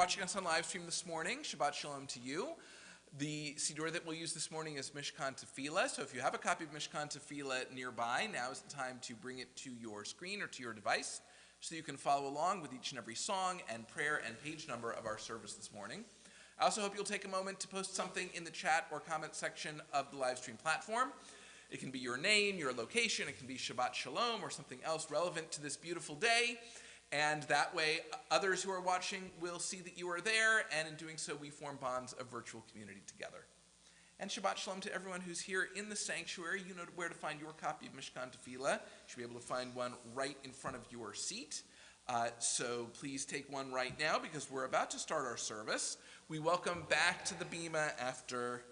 watching us on live stream this morning, Shabbat Shalom to you. The siddur that we'll use this morning is Mishkan Tefillah, so if you have a copy of Mishkan Tefillah nearby, now is the time to bring it to your screen or to your device so you can follow along with each and every song and prayer and page number of our service this morning. I also hope you'll take a moment to post something in the chat or comment section of the live stream platform. It can be your name, your location, it can be Shabbat Shalom or something else relevant to this beautiful day. And that way, others who are watching will see that you are there, and in doing so, we form bonds of virtual community together. And Shabbat Shalom to everyone who's here in the sanctuary. You know where to find your copy of Mishkan Tefillah. You should be able to find one right in front of your seat. So please take one right now, because we're about to start our service. We welcome back to the Bima after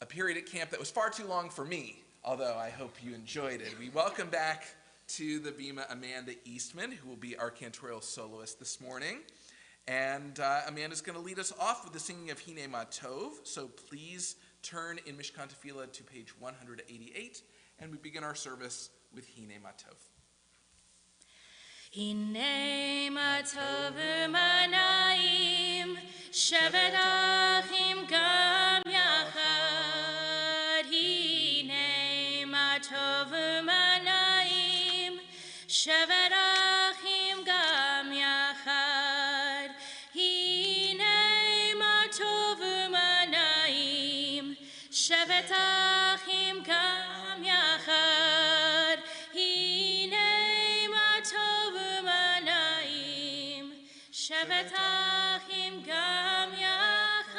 a period at camp that was far too long for me, although I hope you enjoyed it. We welcome back to the Bima Amanda Eastman, who will be our cantorial soloist this morning. And Amanda's going to lead us off with the singing of Hine Ma Tov. So please turn in Mishkan Tefillah to page 188, and we begin our service with Hine Ma Tov. Hine Ma Tov U'Manayim Shevet Achim Gam Yachad. Hine Ma Tov U'Manayim Shevet Achim Gam Yachad. Hine Ma Tov U'Manayim Shevet Achim Gam Yachad. Hine Ma Tov U'Manayim Shevet Achim Gam Yachad.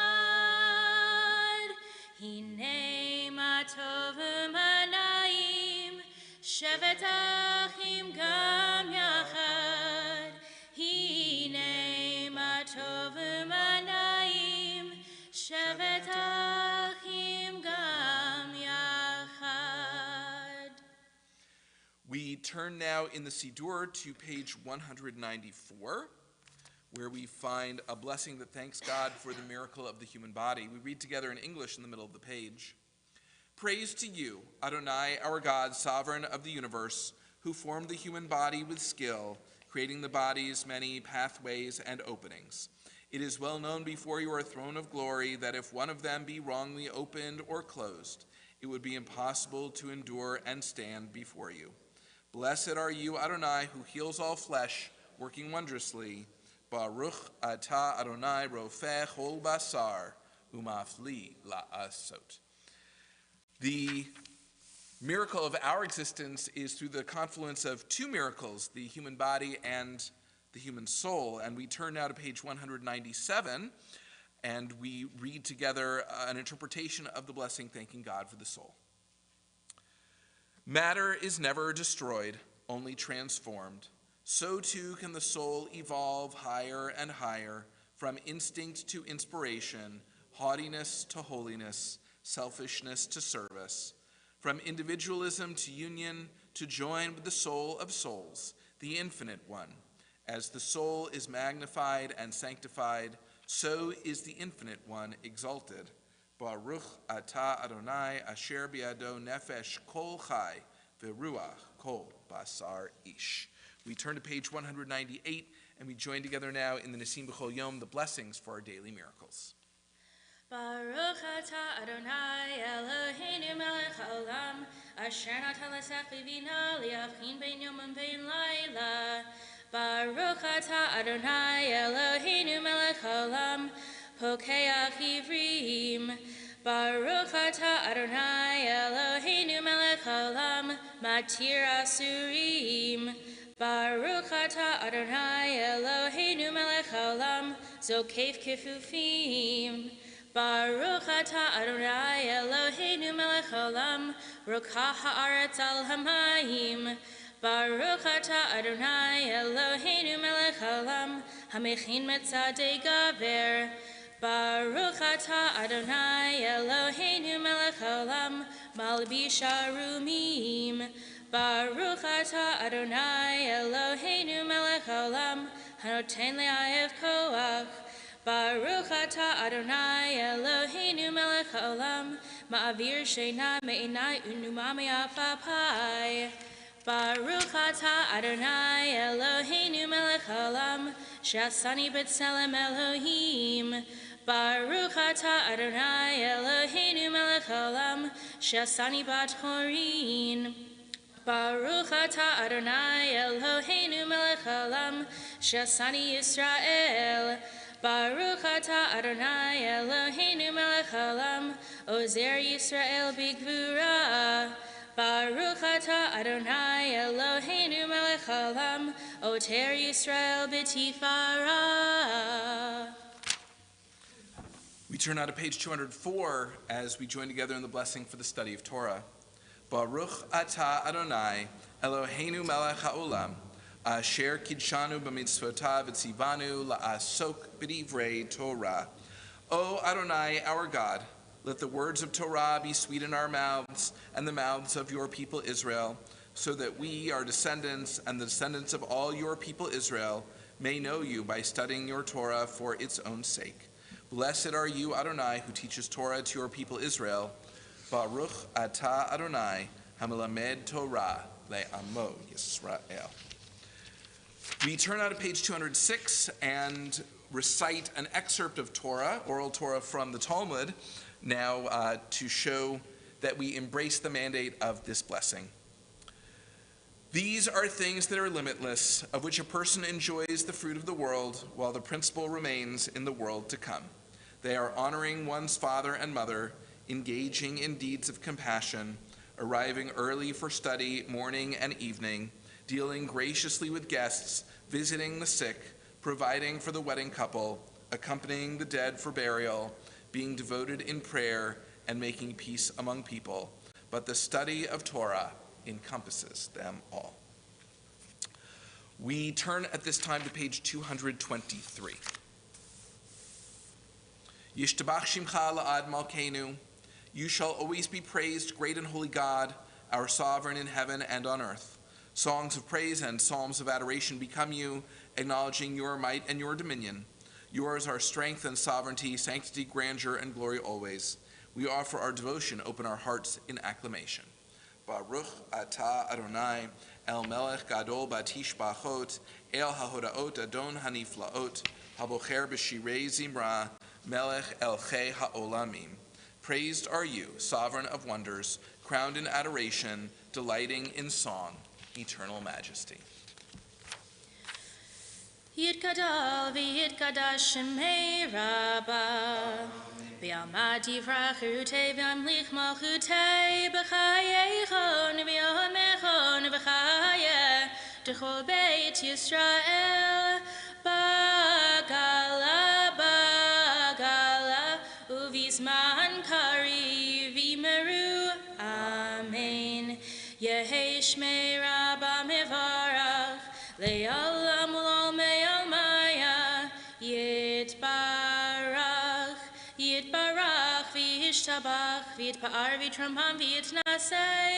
Hine Ma Tov U'Manayim Shevet Achim Gam Yachad. Hine Ma Tov U'Manayim Shevet Achim Gam Yachad. We turn now in the Siddur to page 194, where we find a blessing that thanks God for the miracle of the human body. We read together in English in the middle of the page. Praise to you, Adonai, our God, sovereign of the universe, who formed the human body with skill, creating the body's many pathways and openings. It is well known before your throne of glory that if one of them be wrongly opened or closed, it would be impossible to endure and stand before you. Blessed are you, Adonai, who heals all flesh, working wondrously. Baruch atah Adonai rofeh chol basar umafli la'asot. The miracle of our existence is through the confluence of two miracles, the human body and the human soul. And we turn now to page 197, and we read together an interpretation of the blessing thanking God for the soul. Matter is never destroyed, only transformed. So too can the soul evolve higher and higher, from instinct to inspiration, haughtiness to holiness, selfishness to service, from individualism to union, to join with the soul of souls, the infinite one. As the soul is magnified and sanctified, so is the infinite one exalted. Baruch atah Adonai asher biado nefesh kol chai veruach kol basar ish. We turn to page 198, and we join together now in the Nisim B'chol Yom, the blessings for our daily miracles. Baruch atah Adonai Eloheinu melech haolam asher natan l'sech b'bina li'avchin bein yom u'bein layla. Baruch atah Adonai Eloheinu melech haolam pokeach ivrim. Baruch atah Adonai Eloheinu melech haolam matir asurim. Baruch atah Adonai Eloheinu melech haolam zokef kifufim. Baruch atah Adonai Eloheinu melech haolam rokach haaretz al hamayim. Baruch atah Adonai Eloheinu melech haolam hamechin metzadei gaver. Baruch atah Adonai Eloheinu melech haolam malbish arumim. Baruch atah Adonai Eloheinu melech haolam hanoten le'ayev koach. Baruch atah Adonai Eloheinu melech haolam ma'avir sheina me'inai unuma me'afapai. Baruch atah Adonai Eloheinu melech haolam Shasani b'tselem Elohim. Baruch atah Adonai Eloheinu melech haolam, Shasani bat horin. Baruch atah Adonai Eloheinu melech haolam, Shasani Yisrael. Baruch atah Adonai Eloheinu melech haolam, Ozer Yisrael b'gvura. Baruch atah Adonai Eloheinu melech haolam, Oter Yisrael b'tifara. We turn now to page 204 as we join together in the blessing for the study of Torah. Baruch atah Adonai Eloheinu melech haolam, asher kidshanu b'mitzvotav v'tzivanu la'asok b'divrei Torah. O Adonai, our God, let the words of Torah be sweet in our mouths and the mouths of your people Israel, so that we, our descendants, and the descendants of all your people Israel, may know you by studying your Torah for its own sake. Blessed are you, Adonai, who teaches Torah to your people Israel. Baruch atah Adonai, hamelamed Torah le'amo Yisrael. We turn now to page 206 and recite an excerpt of Torah, oral Torah from the Talmud, now to show that we embrace the mandate of this blessing. These are things that are limitless, of which a person enjoys the fruit of the world, while the principle remains in the world to come. They are honoring one's father and mother, engaging in deeds of compassion, arriving early for study morning and evening, dealing graciously with guests, visiting the sick, providing for the wedding couple, accompanying the dead for burial, being devoted in prayer, and making peace among people. But the study of Torah encompasses them all. We turn at this time to page 223. Yishtabach Shimcha la'ad malkeinu. You shall always be praised, great and holy God, our sovereign in heaven and on earth. Songs of praise and psalms of adoration become you, acknowledging your might and your dominion. Yours are strength and sovereignty, sanctity, grandeur, and glory always. We offer our devotion, open our hearts in acclamation. Baruch atah Adonai, El Melech Gadol Batish Bachot, El HaHodaot Adon Haniflaot, Habocher B'Shirei Zimra, Melech Elchei HaOlamim. Praised are you, sovereign of wonders, crowned in adoration, delighting in song, eternal majesty. Yitgadal v'yitgadash shemei Rabbah, v'yamad yivrach cherutei v'yamlich malchutei, b'chayeichon v'yomechon v'chayeh, d'chol beit Yisrael, bagala, bagala, uvizman kari v'meru, amen. Yehei shmei Rabbah mevarach, le'olam ul'ol me'almaya, yitbarach, yitbarach, v'yishtabach, v'yitpa'ar, v'yitrampam, v'yitnaseh,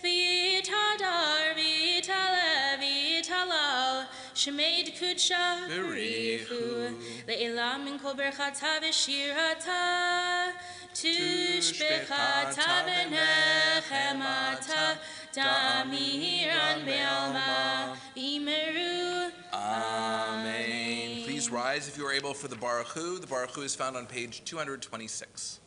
v'yitadar, v'yitaleh, v'yitalal, shemei d'kudsha b'richu, le'elam min kol berchata v'shirata, tushbechata v'nechemata, damiran be'alma, v'yimeru. Amen. Please rise if you are able for the Baruch Hu. The Baruch Hu is found on page 226.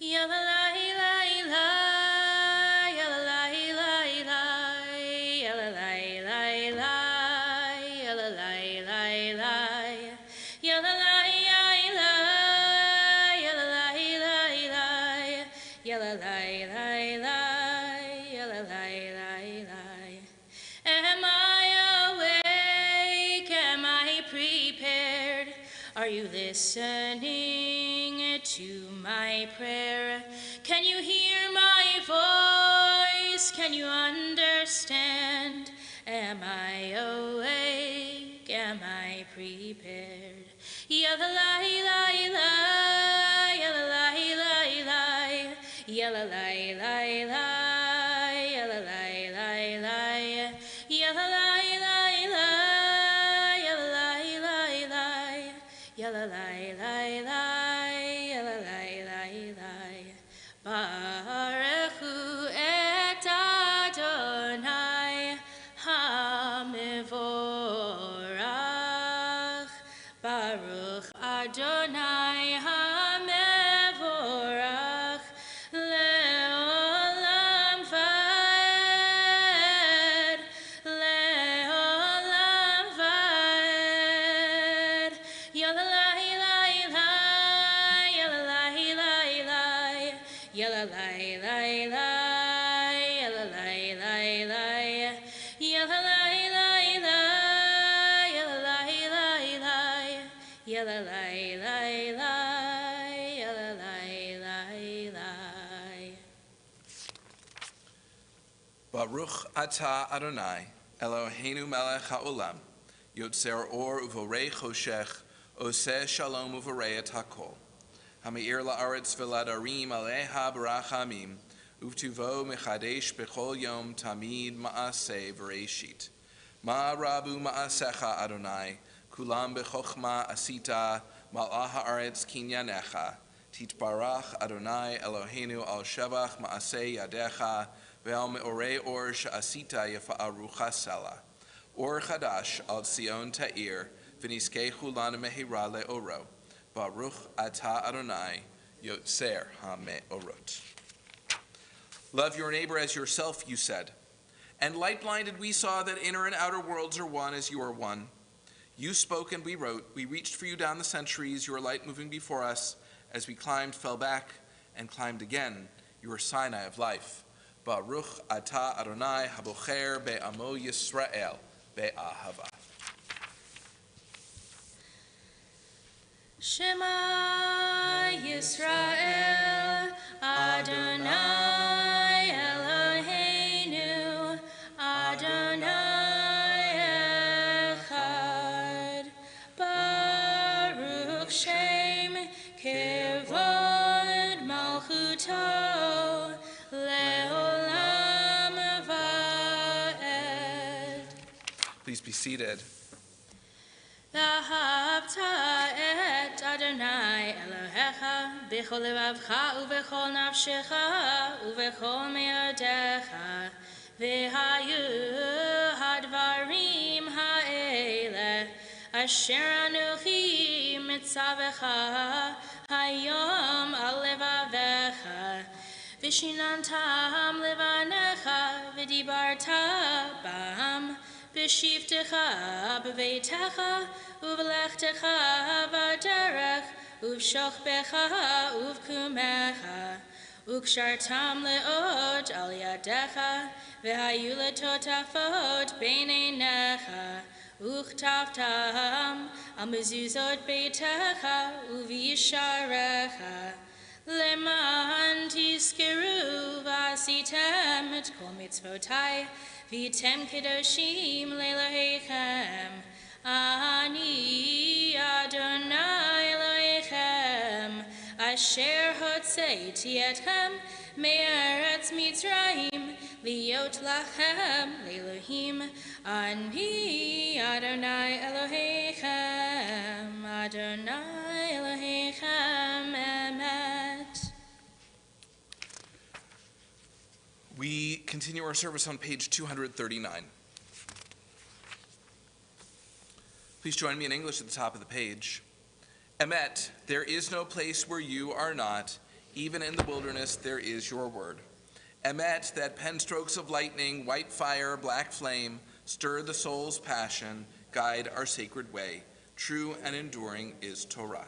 Yalalai lai lai, yalalai lai lai, yalalai lai lai, yalalai lai lai, yalalai lai lai, yalalai lai lai, yalalai lai lai, yalalai lai lai. Am I awake? Am I prepared? Are you listening to my prayer? Can you hear my voice? Can you understand? Am I awake? Am I prepared? Yalalai lai lai, yalalai lai lai, yalalai lai lai, yalalai lai lai, yalalai lai lai, yalalai lai lai, yalalai lai lai, yalalai lai lai. Baruch Hu et Adonai HaMevorach Baruch atah Adonai, Eloheinu melech haolam, yotzer or uvorei choshech, oseh shalom uvorei et hakol. Ha'meir la'aretz v'ladarim aleha barachamim, uvtuvo mechadesh bechol yom tamid ma'aseh v'reishit. Ma rabu ma'asecha Adonai, kulam bechochma asita, mal'ah ha'aretz kinyanecha. Titbarach Adonai Eloheinu al shevach ma'aseh yadecha, ve'al me'orei or she'asita yafa'arucha sela. Or chadash al Sion ta'ir, v'niskechu lana mehira le'oro. Baruch atah Adonai, yotzer ha'me'orot. Love your neighbor as yourself, you said. And light-blinded we saw that inner and outer worlds are one as you are one. You spoke and we wrote. We reached for you down the centuries, your light moving before us. As we climbed, fell back, and climbed again, your Sinai of life. Baruch atah Adonai habocher be'amo Yisrael be'ahava. Shema Yisrael Adonai Eloheinu Adonai Echad Baruch Shem Kevod Malchuto Leolam Va'ed. Please be seated. Vahavta et Adonai Elohecha b'chol levavcha u'b'chol nafshecha u'b'chol me'odecha v'hayu hadvarim ha'ele asher anuchi mitzavecha hayom al levavecha v'shinantam levanecha v'dibarta bam B'shivtecha b'veitecha u'v'lechtecha b'derech u'v'shochbecha u'v'kumecha u'kshartam le'od al yadecha v'hayu letotafot b'neinecha u'chtavtam al mezuzot beitecha u'v'yisharecha leman tizkeru v'asitem et kol mitzvotai Vitem kedoshim le'lohechem, Ani Adonai Elohechem, Asher hotzeiti etchem me'eretz Mitzrayim, liot lachem le'elohim, Ani Adonai Elohechem, Adonai Elohechem emet. We continue our service on page 239. Please join me in English at the top of the page. Emet, there is no place where you are not. Even in the wilderness, there is your word. Emet, that pen strokes of lightning, white fire, black flame, stir the soul's passion, guide our sacred way. True and enduring is Torah.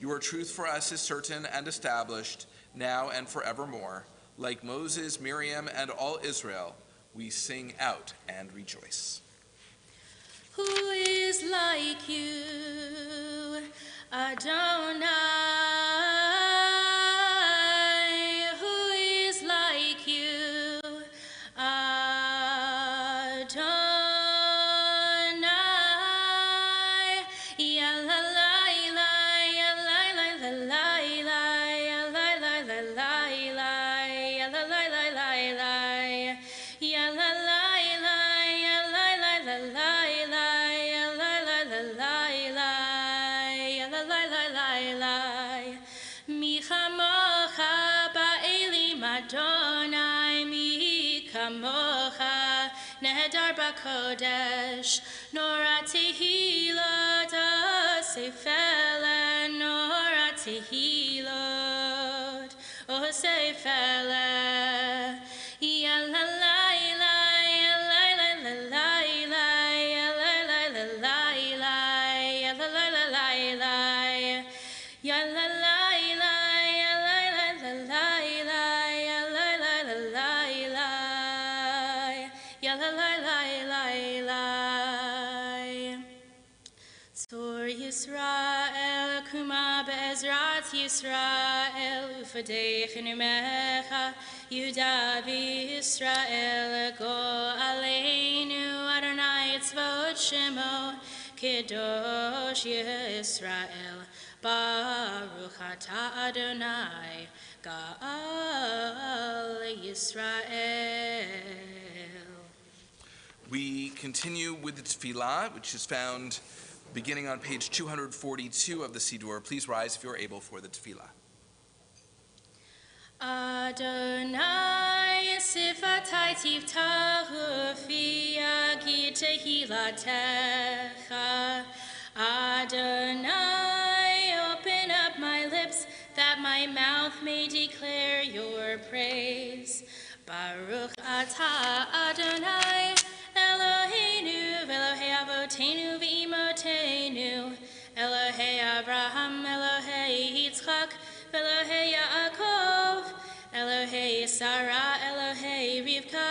Your truth for us is certain and established, now and forevermore. Like Moses, Miriam, and all Israel, we sing out and rejoice. Who is like you, Adonai? Who is like you, Adonai? Ya la la la, ya la la la la, ya la la la la. Adonai mi kamocha nehedar b'kodesh nora tehilot asefele nora tehilot osefele ya la la la ya la la la la ya la la la la ya la la la la ya la la la ya la la la la Kuma be'ezrat Yisrael ufadeichenu mecha Yehuda v'Yisrael go aleinu Adonai tzvot shemo Kedosh Yisrael Baruch atah Adonai Gaal Yisrael. We continue with the tefillah, which is found beginning on page 242 of the Siddur. Please rise if you are able for the tefillah. Adonai sifatai tiftahu fi yagi tehilatecha. Adonai, open up my lips that my mouth may declare your praise. Baruch atah Adonai Eloheinu v'Elohei Avotenu v'Imotenu Elohei Abraham, Elohei Yitzchak v'Elohei Yaakov Elohei Sarah, Elohei Rivka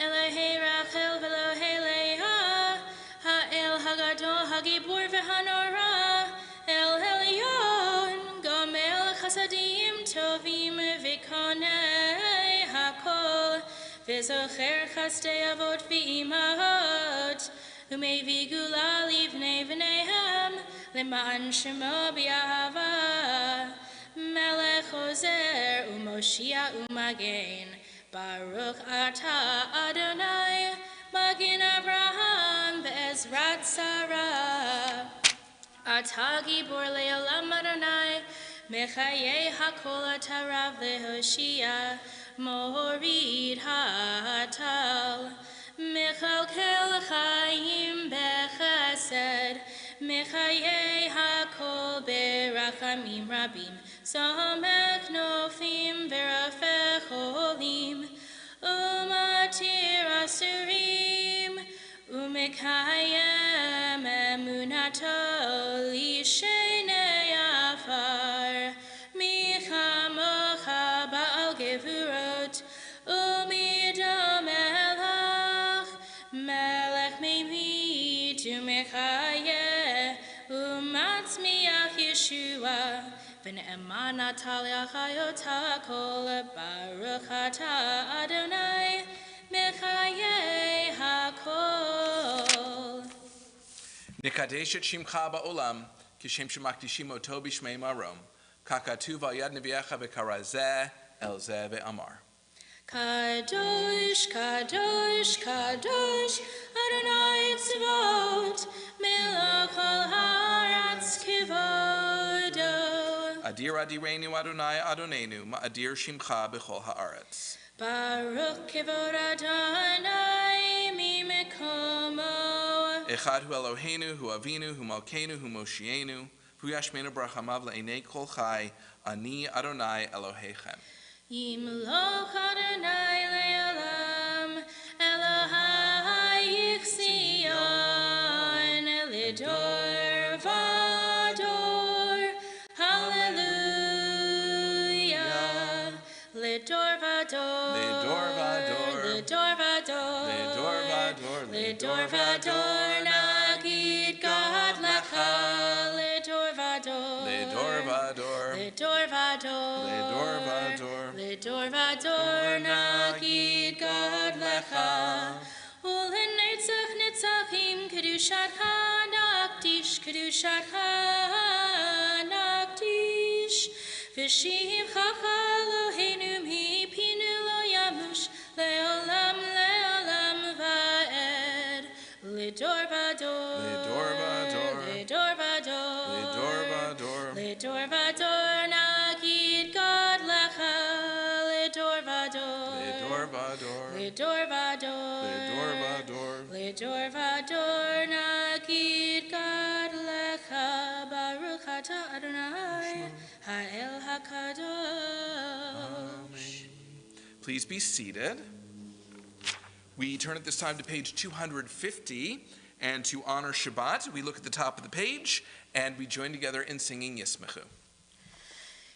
Elohei Rachel v'Elohei Leah Ha'el Hagadol Hagibur v'Hanora El Elyon Gomel Chasadim Tovim v'Konei Hakol V'zocher chastei avot v'imahot U'mevi gula livnei v'neihem L'ma'an shemo b'yahava Melech ozer u'moshia u'magen Baruch atah Adonai Magen Avraham ve'ezrat Sarah Atah gibor le'olam Adonai Mechayei hakol atah rav le'hoshia Morid hatal Mechalkel chayim bechesed Mechayei hakol berachamim rabim Somek nofim verafech olim Umatir asurim Umekayem emunato lishenei afar Michamocha ba'al gevurot Umidam elach Melech meimit umechayeh Umatzmiach Yeshua V'ne'eman atal yachayota kol Baruch atah Adonai Mechayeh hakol. Nikadesh et shimcha ba'olam, kishem shemakdishim oto b'shmei marom. Kakatu v'yad nevi'echa v'karazeh el zeh ve'amar. Kadosh, Kadosh, Kadosh, Adonai tzvot, melech kol haaretz kivodo. Adir adireinu Adonai Adonenu, ma'adir shimcha b'chol haaretz. Baruch kivod Adonai mimekomo. Echad hu Eloheinu, hu Avinu, hu Malkeinu, hu Moshienu, hu Yashmenu brachamav le'enei kol chai, ani Adonai Elohechem. Yimloch Adonai le'olam, Elohai yichzion, lidor vador, hallelujah, lidor vador, Lidor vador, lidor vador, Lidor vador, lidor vador, nagid God lecha, lidor vador, Lidor vador, lidor vador, Lidor vador, Lidor vador nagid God lecha Ulenetzach netzachim kedushatcha nakdish kedushatcha nakdish V'shivchacha Eloheinu mipinu lo yamush leolam leolam va'ed Lidor vador Lidor vador, Lidor vador Lidor vador, Lidor vador nagid God lecha Lidor vador Lidor vador, Lidor vador Lidor vador, Lidor vador nagid God lecha Baruch atah Adonai Ha'el HaKadosh. Please be seated. We turn at this time to page 250, and to honor Shabbat, we look at the top of the page, and we join together in singing Yismechu.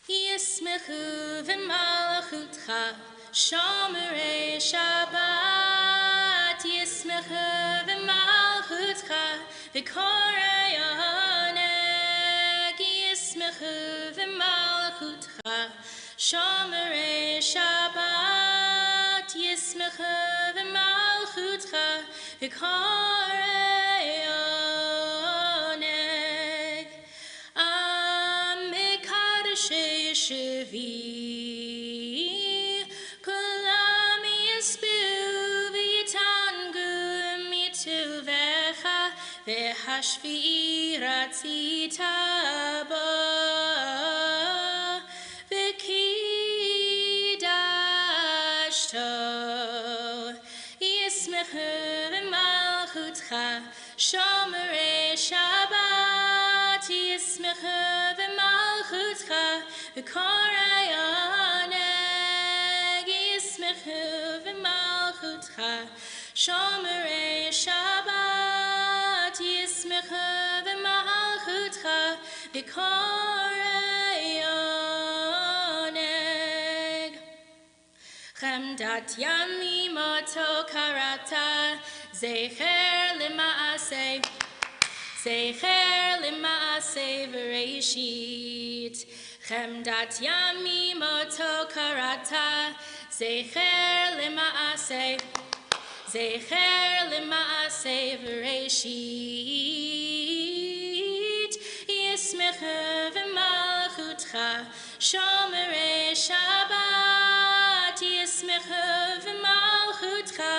Yismechu v'malachutcha shomerei Shabbat Yismechu v'malachutcha v'korei oneg Yismechu Shomerei Shabbat Yismechu v'malchutcha v'korei oneg Amikadashei Shevi Kulam Yisbu v'yitangu mituvecha v'hashvi ratzita bo Shomerei Shabbat Yismechu v'malchutcha v'korei oneg Yismechu v'malchutcha Shomerei Shabbat Yismechu v'malchutcha v'korei oneg Chemdat yamim oto karata Zecher lema'aseh v'reishit Chemdat yamim oto karata Zecher lema'aseh v'reishit Yismechu v'malchutcha Shomerei Shabbat Yismechu v'malchutcha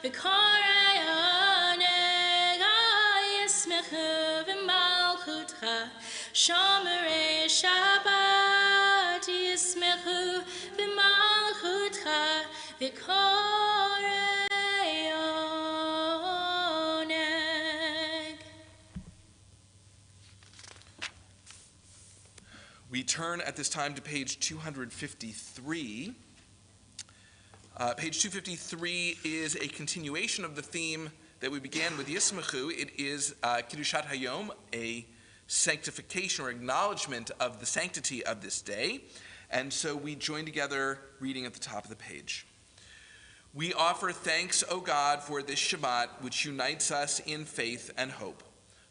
v'korei oneg Yismechu v'malchutcha Shomerei Shabbat Yismechu v'malchutcha v'korei oneg. We turn at this time to page 253. Page 253 is a continuation of the theme that we began with Yismechu. It is Kiddushat Hayom, a sanctification or acknowledgement of the sanctity of this day. And so we join together reading at the top of the page. We offer thanks, O God, for this Shabbat, which unites us in faith and hope,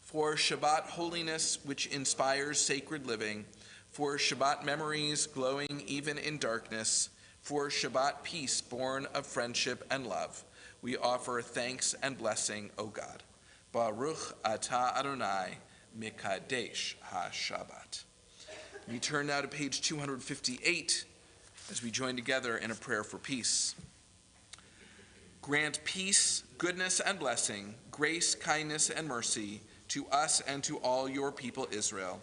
for Shabbat holiness, which inspires sacred living, for Shabbat memories glowing even in darkness, for Shabbat peace born of friendship and love. We offer thanks and blessing, O God. Baruch atah Adonai mikadesh ha-Shabbat. We turn now to page 258 as we join together in a prayer for peace. Grant peace, goodness, and blessing, grace, kindness, and mercy to us and to all your people Israel.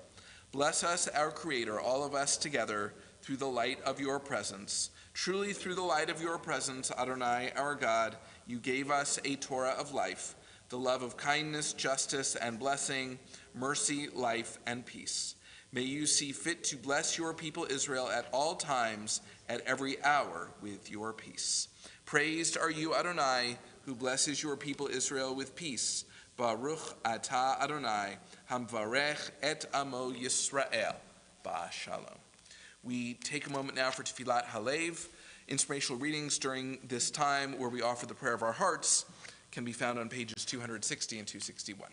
Bless us, our Creator, all of us together, through the light of your presence. Truly, through the light of your presence, Adonai, our God, you gave us a Torah of life, the love of kindness, justice, and blessing, mercy, life, and peace. May you see fit to bless your people Israel at all times, at every hour, with your peace. Praised are you, Adonai, who blesses your people Israel with peace. Baruch atah Adonai, hamvarech et amo Yisrael, ba'shalom. We take a moment now for Tefillat Halev. Inspirational readings during this time where we offer the prayer of our hearts can be found on pages 260 and 261.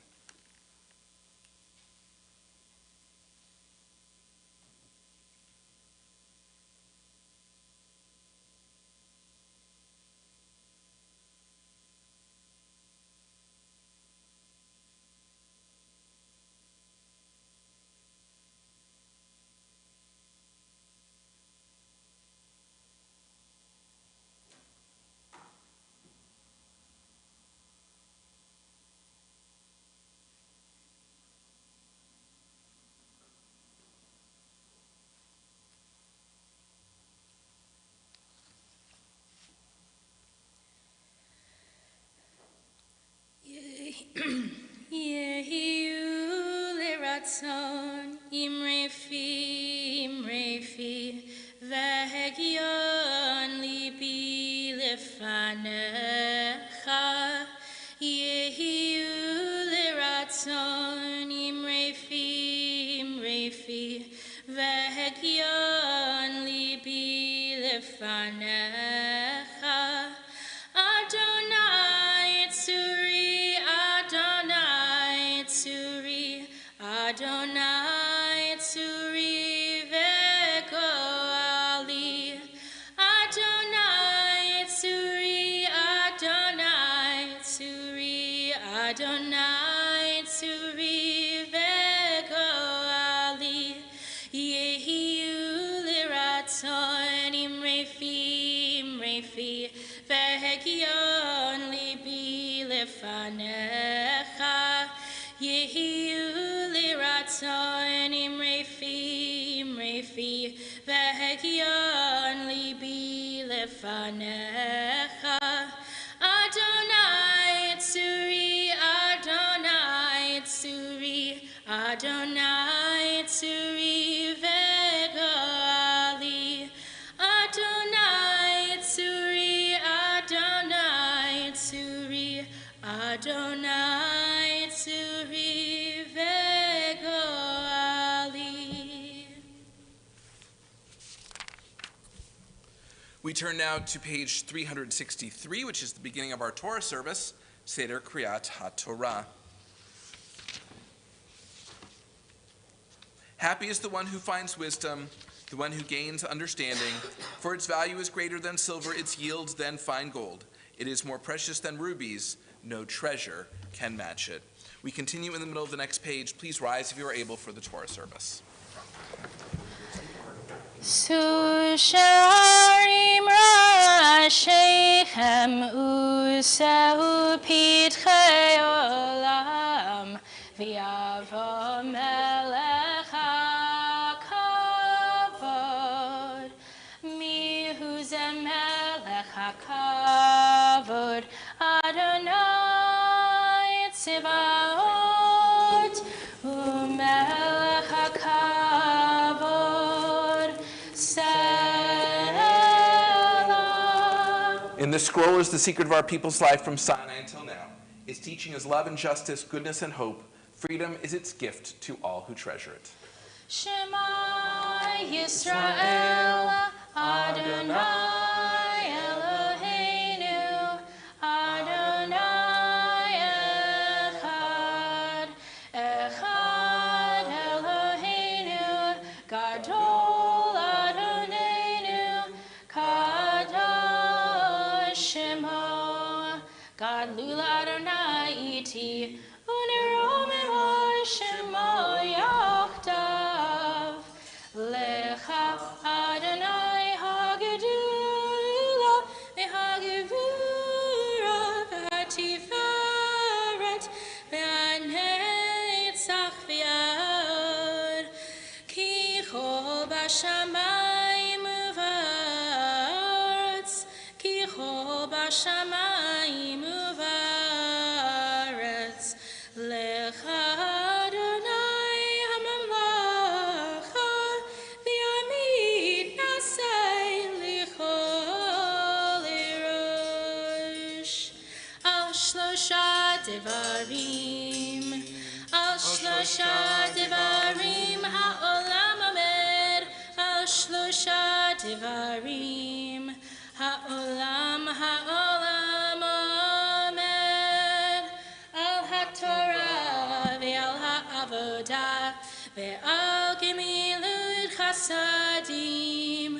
Yehiyu liratzon imrefi vehegyon libi lefanecha. Yehiyu liratzon imrefi vehegyon libi lefanecha. Adonai tzuri, Adonai tzuri, Adonai tzuri vegoali. Adonai Tzuri Vegoali Yehiu Liratzon Imrefi Vehegion Libi Lefanecha Yehiu Liratzon Imrefi Vehegion Libi Lefanecha Adonai Tzuri, Adonai Tzuri, Adonai Tzuri Vegali, Adonai Tzuri, Adonai Tzuri, Adonai Tzuri Vegali. We turn now to page 363, which is the beginning of our Torah service, Seder Kriyat HaTorah. Happy is the one who finds wisdom, the one who gains understanding, for its value is greater than silver, its yield than fine gold. It is more precious than rubies, no treasure can match it. We continue in the middle of the next page. Please rise if you are able for the Torah service. Susharim Rashechem Usehu Pitchei Olam V'yavo Melech HaKavod Mihu Ze Melech HaKavod Adonai Tzivaot Umelech HaKavod In this scroll is the secret of our people's life from Sinai until now. Its teaching is love and justice, goodness and hope. Freedom is its gift to all who treasure it. Shema Yisrael Adonai Eloheinu Adonai Echad Echad Eloheinu Gadol Adonenu Kadosh Shemo Gadlul Adonai Iti Uneromeh Shemo Yochtav Lecha Adonai Hagedula V'Hagevura V'Hatiferet V'Hanetzach V'Yod Ki Chol B'Shamayim U'Va'aretz Ki Chol B'Shamayim U'Va'aretz Lecha Adonai HaMamlacha V'Yamid Nasei Lichol Erosh Al Shlosha Devarim Al Shlosha Devarim Ha'olam Omed Al Shlosha Devarim Ha'olam Omed Al HaTorah Ve'al HaAvodah Ve'al Gemilut Chasadim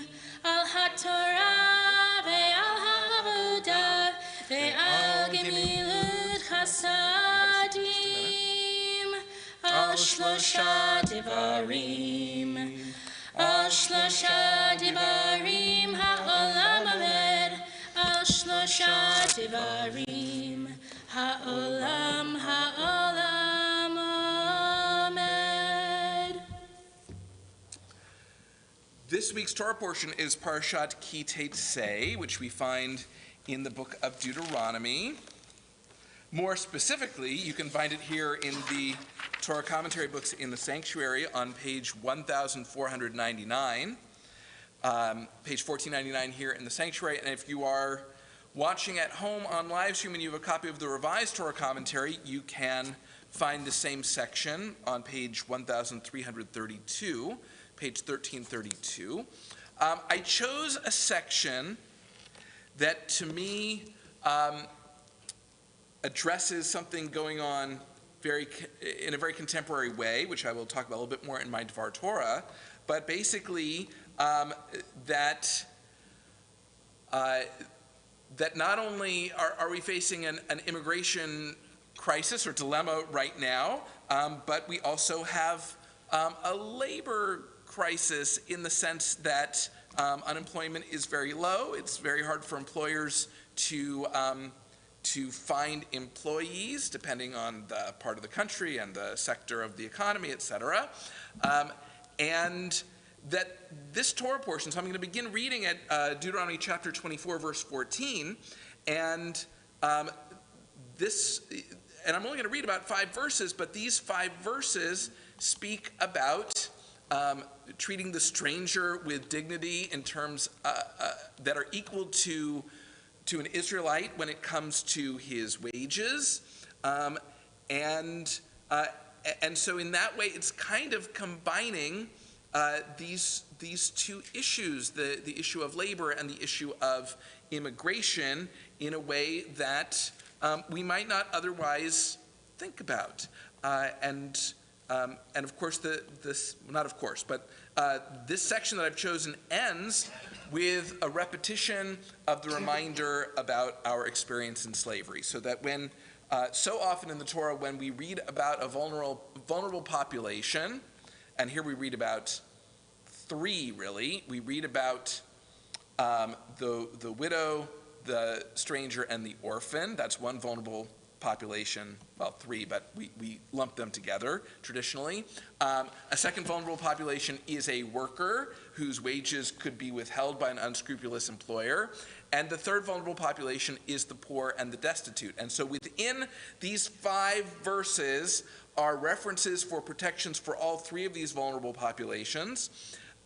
Al HaTorah Ve'al HaAvodah Ve'al Gemilut Chasadim Al Shlosha Devarim Al Shlosha Devarim Ha'olam Omed Al Shlosha Devarim Ha'olam Omed. This week's Torah portion is Parashat Ki Tetzei, which we find in the book of Deuteronomy. More specifically, you can find it here in the Torah commentary books in the sanctuary on page 1499, page 1499 here in the sanctuary. And if you are watching at home on live stream and you have a copy of the revised Torah commentary, you can find the same section on page 1332, page 1332. I chose a section that to me addresses something going on in a very contemporary way, which I will talk about a little bit more in my Dvar Torah, but basically that not only are we facing an immigration crisis or dilemma right now, but we also have a labor crisis in the sense that unemployment is very low. It's very hard for employers to find employees, depending on the part of the country and the sector of the economy, et cetera. And that this Torah portion, so I'm going to begin reading at Deuteronomy chapter 24, verse 14, and I'm only going to read about 5 verses, but these 5 verses speak about treating the stranger with dignity in terms that are equal to an Israelite when it comes to his wages. And so in that way, it's kind of combining these two issues, the issue of labor and the issue of immigration, in a way that we might not otherwise think about. And of course, this section that I've chosen ends with a repetition of the reminder about our experience in slavery, so that when so often in the Torah, when we read about a vulnerable population, and here we read about 3 really, we read about the widow, the stranger, and the orphan. That's one vulnerable population, well, 3, but we lump them together traditionally. A second vulnerable population is a worker whose wages could be withheld by an unscrupulous employer. And the third vulnerable population is the poor and the destitute. And so within these 5 verses are references for protections for all 3 of these vulnerable populations,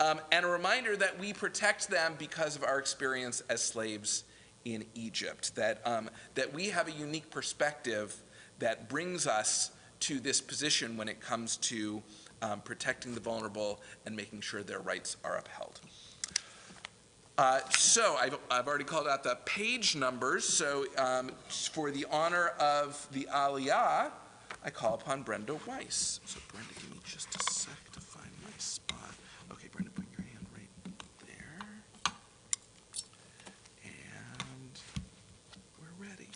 and a reminder that we protect them because of our experience as slaves in Egypt, that we have a unique perspective that brings us to this position when it comes to protecting the vulnerable and making sure their rights are upheld. So I've already called out the page numbers. So for the honor of the Aliyah, I call upon Brenda Weiss. So Brenda, give me just a sec to find my spot. Okay, Brenda, put your hand right there. And we're ready.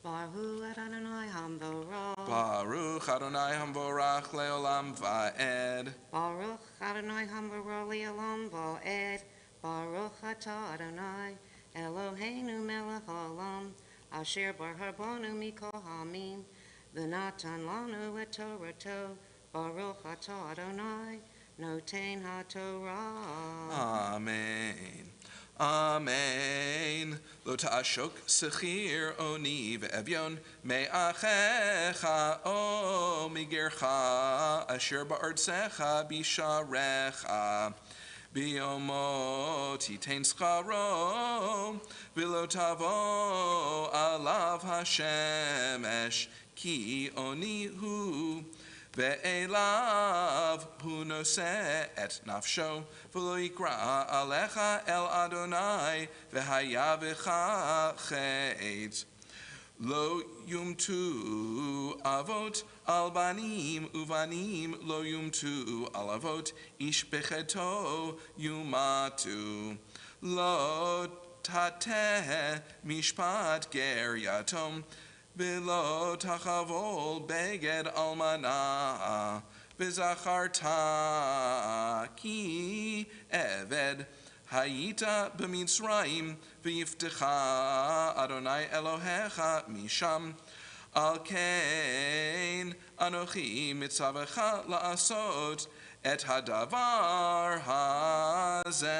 Baruch Adonai Hamvorach. Baruch Adonai Hamvorach Leolam Va'ed. Baruch Adonai Hamvorach Leolam Va'ed. Baruch Atah Adonai Eloheinu melech haolam asher bar harbonu mikol hamim v'natan lanu et Torato. Baruch Atah Adonai noten haTorah. Amen. Amen. Lo ta'ashok sechir oni ve'evyon me'achecha o migircha asher ba'artzecha bisharecha. Biyomo titein scharo v'lo tavo alav hashemesh ki oni hu ve'elav hu noseh et nafsho v'lo yikra alecha el Adonai v'hayavecha chet. Lo yumtu avot al banim uvanim lo yumtu al avot ish becheto yumatu. Lo tateh mishpat ger yatom v'lo tachavol beged almana v'zacharta ki eved Hayita b'Mitzrayim v'yiftecha Adonai Elohecha misham al kein anochi mitzavecha la'asot et hadavar hazeh.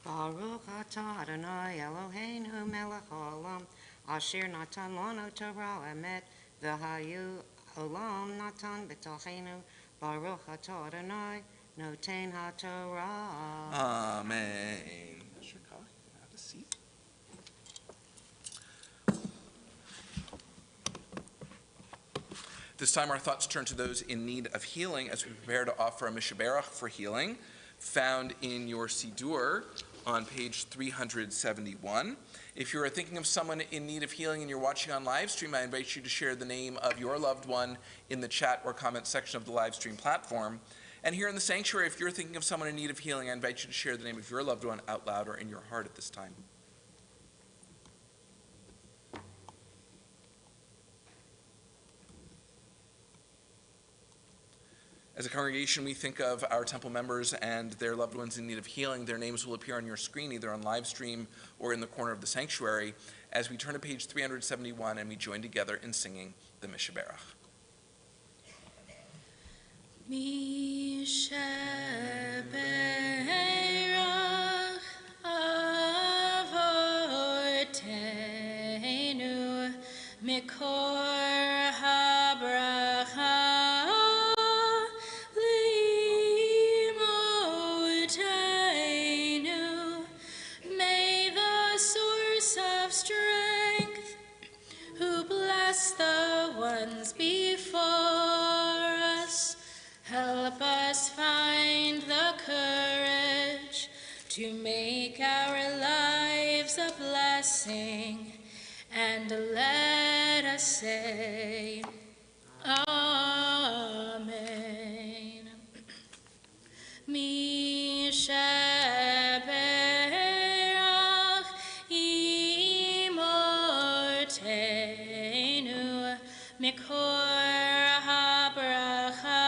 Baruch Atah Adonai Eloheinu melech haolam asher natan lanu Torah emet v'hayu olam natan b'tochenu. Baruch Atah Adonai noten haTorah. Amen. Sure, Kala, you can have a seat. This time our thoughts turn to those in need of healing as we prepare to offer a Mishaberach for healing, found in your Siddur on page 371. If you are thinking of someone in need of healing and you're watching on live stream, I invite you to share the name of your loved one in the chat or comment section of the live stream platform. And here in the sanctuary, if you're thinking of someone in need of healing, I invite you to share the name of your loved one out loud or in your heart at this time. As a congregation, we think of our temple members and their loved ones in need of healing. Their names will appear on your screen, either on live stream or in the corner of the sanctuary, as we turn to page 371 and we join together in singing the Mishaberach. Mishaberach avorteinu mikor habracha limotenu. May the source of strength, who bless the ones before us, help us find the courage to make our lives a blessing, and let us say, Amen. Mishaberach imortenu mikor habracha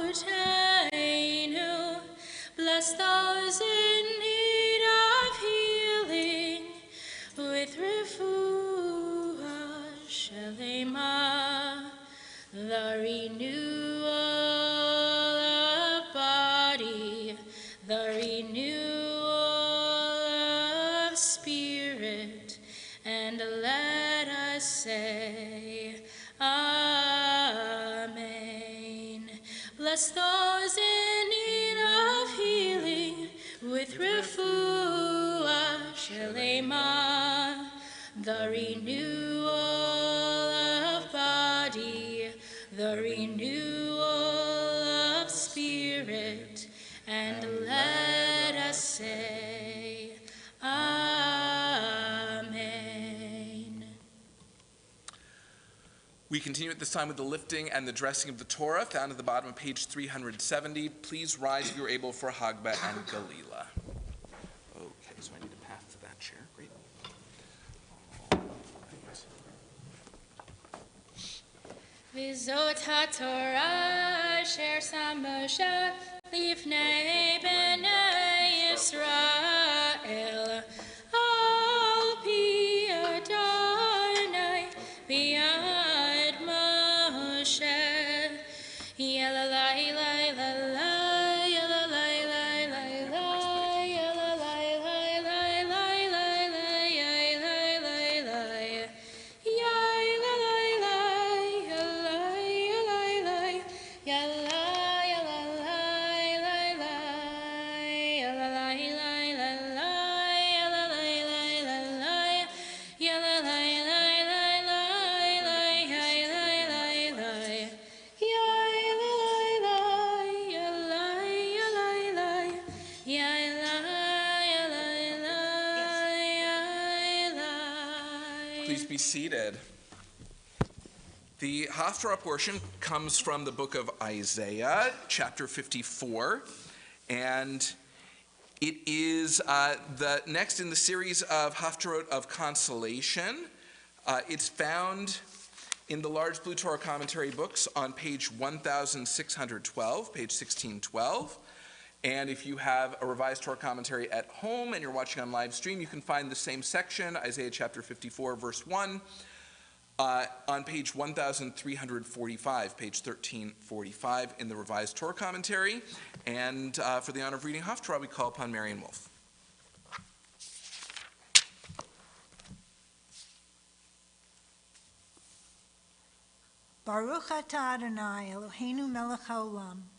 avotenu. Bless those in need of healing with refuah shelema, the renewal of body, the renewal of spirit, and let us say, Amen. Bless those in need of healing with refuah shelema, the renewal of body, the renewal of spirit, and let us say, Amen. We continue at this time with the lifting and the dressing of the Torah, found at the bottom of page 370. Please rise if you're able for Hagba and Galila. Okay, so I need to pass to that chair. Great. All right. V'zot haTorah asher sam Moshe lifnei bnei Yisrael al pi Adonai b'yad Moshe. Yalalai lai lalai, yalalai lai lai lai, yalalai lai lai lai lai lai, yalalai lai lai. Yai la lai lai, yalai yalai lai, yalai yalalai lai lai, yalalai lai lai lai, yalalai lai lai lai, yalalai lai lai lai lai, yai lai lai lai. Yai la lai lai, yalai yalai lai, yai lai yalai lai, yai lai. Please be seated. The Haftarah portion comes from the book of Isaiah, chapter 54, and it is the next in the series of Haftarot of consolation. It's found in the large blue Torah commentary books on page 1612, page 1612. And if you have a revised Torah commentary at home and you're watching on live stream, you can find the same section, Isaiah chapter 54, verse 1, on page 1345, page 1345 in the revised Torah commentary. And for the honor of reading Haftarah, we call upon Marion Wolf. Baruch atah Adonai Eloheinu melech haolam,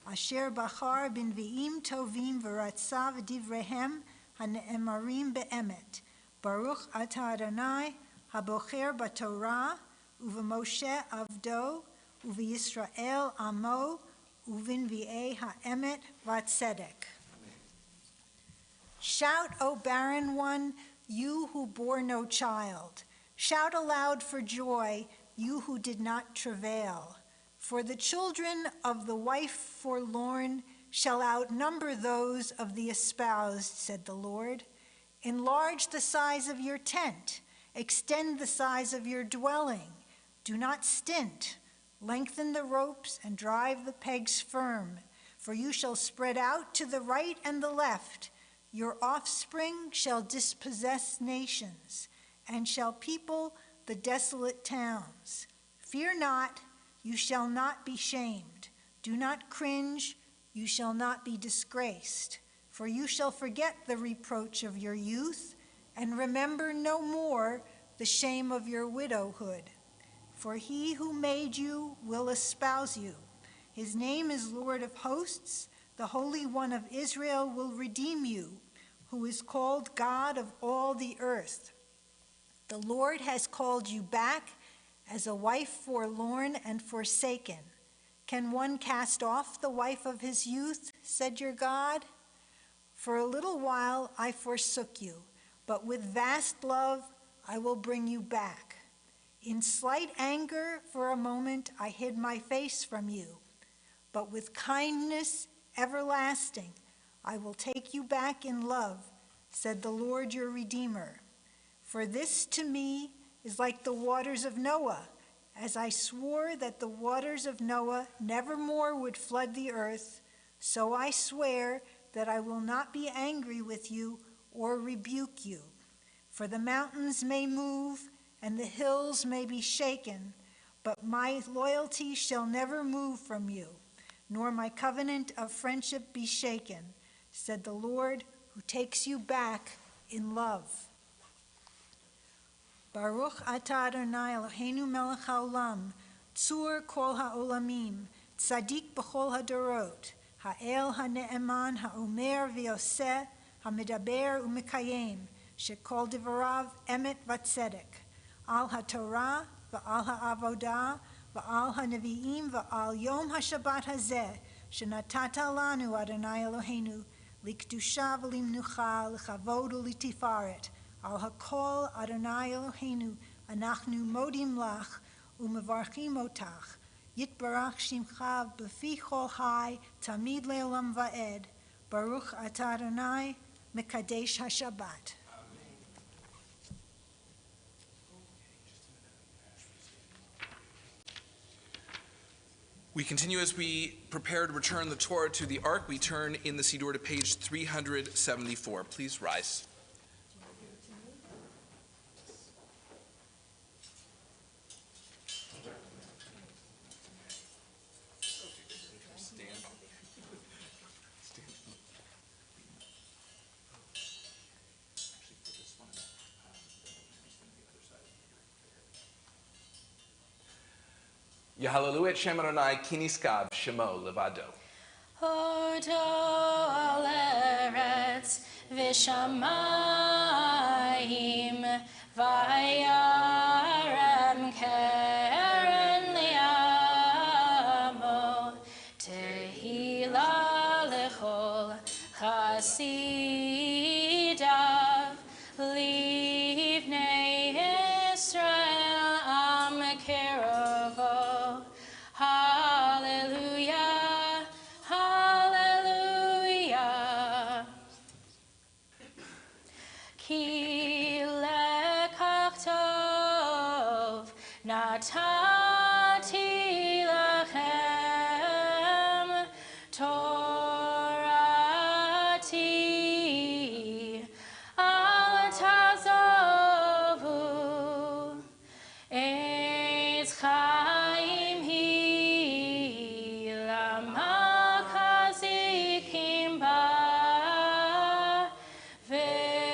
asher bachar b'nvi'im tovim v'ratza v'divrehem hane'emarim be'emet. Baruch atah Adonai habocher b'Torah u'v'Moshe avdo u'v'Yisrael amo u'v'nvi'ei ha'emet v'atzedek. Shout, O barren one, you who bore no child. Shout aloud for joy, you who did not travail. For the children of the wife forlorn shall outnumber those of the espoused, said the Lord. Enlarge the size of your tent, extend the size of your dwelling. Do not stint. Lengthen the ropes and drive the pegs firm, for you shall spread out to the right and the left. Your offspring shall dispossess nations, and shall people the desolate towns. Fear not, you shall not be shamed. Do not cringe, you shall not be disgraced. For you shall forget the reproach of your youth, and remember no more the shame of your widowhood. For he who made you will espouse you. His name is Lord of hosts. The Holy One of Israel will redeem you, who is called God of all the earth. The Lord has called you back as a wife forlorn and forsaken. Can one cast off the wife of his youth, said your God? For a little while I forsook you, but with vast love I will bring you back. In slight anger for a moment I hid my face from you, but with kindness everlasting I will take you back in love, said the Lord your Redeemer. For this to me is like the waters of Noah, as I swore that the waters of Noah nevermore would flood the earth, so I swear that I will not be angry with you or rebuke you. For the mountains may move and the hills may be shaken, but my loyalty shall never move from you, nor my covenant of friendship be shaken, said the Lord who takes you back in love. Baruch atah Adonai Eloheinu melech haolam, tzur kol haolamim, tzadik b'chol hadorot, ha'el ha'ne'eman ha'omer v'yoseh, ha'medaber u'mekayem, shekol devarav emet v'tzedek, al ha'torah v'al ha'avodah v'al ha'nevi'im v'al yom ha'shabbat hazeh, shenatata lanu Adonai Eloheinu, likdusha v'limnucha, l'chavod u'litifaret, al hakol Adonai Eloheinu, anachnu modim lach, u'mevarchim otach, yitbarach shimcha b'fi chol hai, tamid le'olam va'ed, Baruch atah Adonai, mekadesh ha'shabbat. We continue as we prepare to return the Torah to the Ark. We turn in the Siddur to page 374. Please rise. Yahalelu et Shem Adonai kiniskav shemo levado. Odo al eretz v'shamayim vayarem keren li'amo tehila lechol chasidav livnei Yisrael am kerovo. Hallelujah, hallelujah. Ki lekach tov natati lachem torati al tazovu etz chaim hi lama chazikim ba v'tomcheha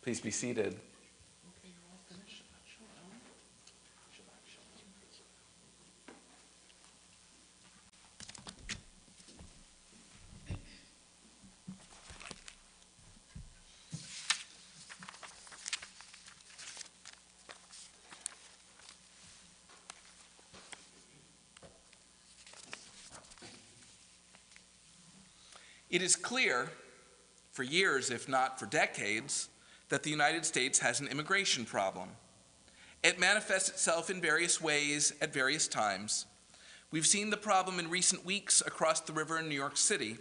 Please be seated. It is clear, for years, if not for decades, that the United States has an immigration problem. It manifests itself in various ways at various times. We've seen the problem in recent weeks across the river in New York City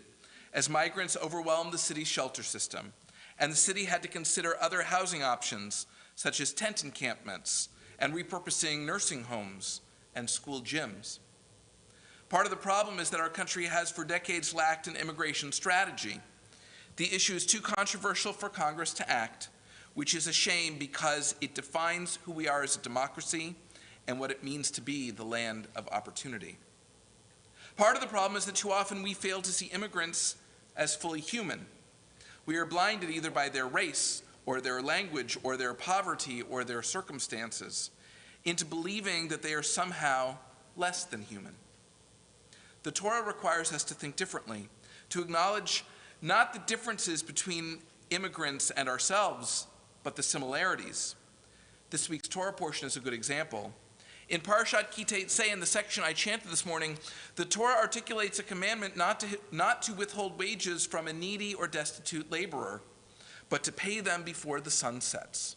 as migrants overwhelmed the city's shelter system, and the city had to consider other housing options such as tent encampments and repurposing nursing homes and school gyms. Part of the problem is that our country has for decades lacked an immigration strategy. The issue is too controversial for Congress to act, which is a shame because it defines who we are as a democracy and what it means to be the land of opportunity. Part of the problem is that too often we fail to see immigrants as fully human. We are blinded either by their race or their language or their poverty or their circumstances into believing that they are somehow less than human. The Torah requires us to think differently, to acknowledge not the differences between immigrants and ourselves, but the similarities. This week's Torah portion is a good example. In Parashat Kitei Tzei, in the section I chanted this morning, the Torah articulates a commandment not to withhold wages from a needy or destitute laborer, but to pay them before the sun sets.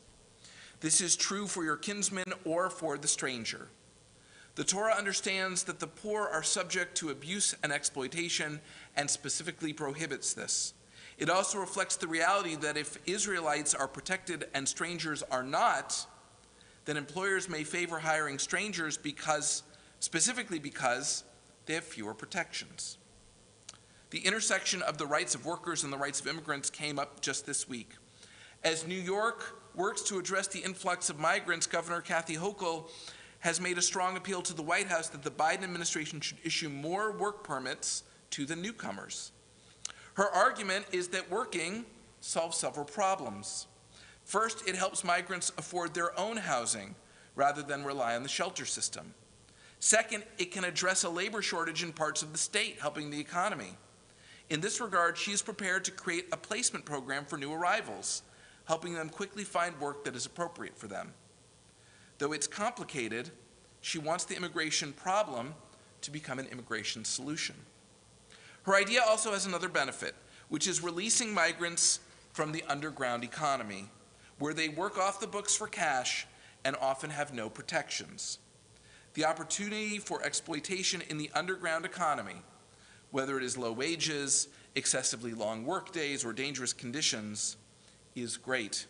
This is true for your kinsman or for the stranger. The Torah understands that the poor are subject to abuse and exploitation and specifically prohibits this. It also reflects the reality that if Israelites are protected and strangers are not, then employers may favor hiring strangers specifically because they have fewer protections. The intersection of the rights of workers and the rights of immigrants came up just this week. As New York works to address the influx of migrants, Governor Kathy Hochul has made a strong appeal to the White House that the Biden administration should issue more work permits to the newcomers. Her argument is that working solves several problems. First, it helps migrants afford their own housing rather than rely on the shelter system. Second, it can address a labor shortage in parts of the state, helping the economy. In this regard, she is prepared to create a placement program for new arrivals, helping them quickly find work that is appropriate for them. Though it's complicated, she wants the immigration problem to become an immigration solution. Her idea also has another benefit, which is releasing migrants from the underground economy, where they work off the books for cash and often have no protections. The opportunity for exploitation in the underground economy, whether it is low wages, excessively long work days, or dangerous conditions, is great.